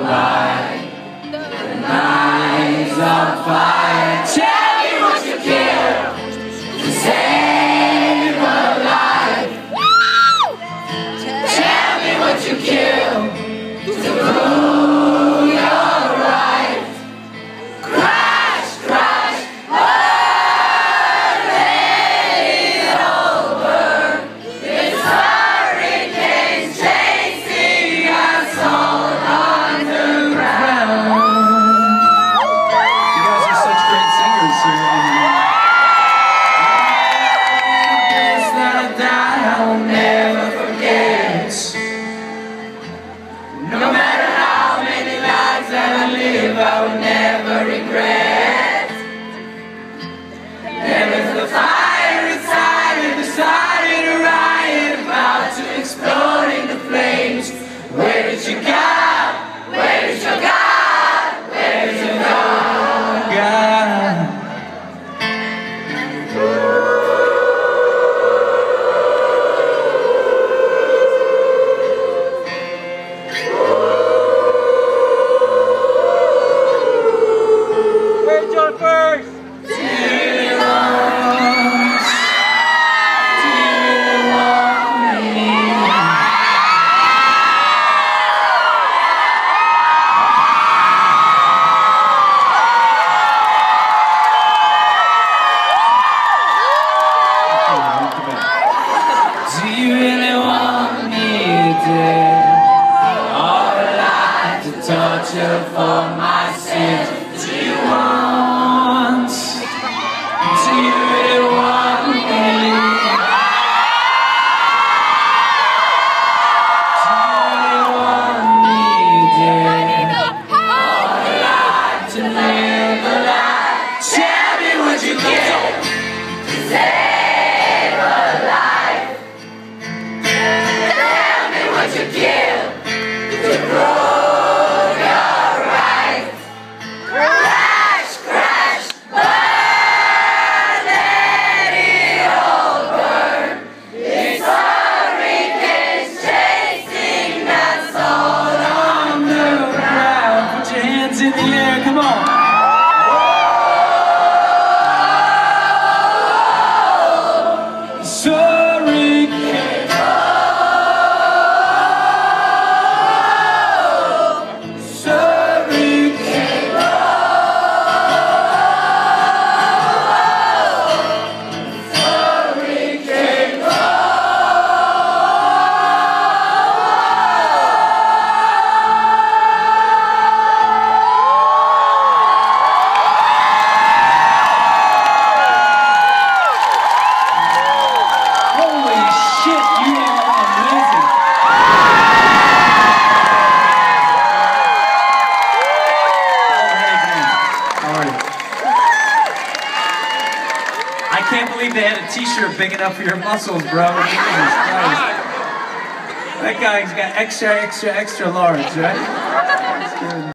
light. The night's on fire. Tell me what you kill to save a life. Tell me what you kill to prove you're right. Crash, crash, let it over. This hurricane chasing us all on the ground. You guys are such great singers here. It's not that I'll never forget. No matter how many lives that I live, I will never regret. There is a fire inside and decided a riot about to explode into flames. Where did you go? Where did you go? Where did you go? God. Where's John first? Do you really want me dead? Or alive to torture for my sins? Do you want? Do you really want me? Do you really want me dead? Or alive to live a life? Tell me what you give to save a life. Tell me what you give to prove you're right. Crash, crash, burn, let it all burn. This hurricane's chasing us all on the ground. Put your hands in the air, come on. I can't believe they had a t-shirt big enough for your muscles, bro. Jesus Christ. That guy's got extra large, right?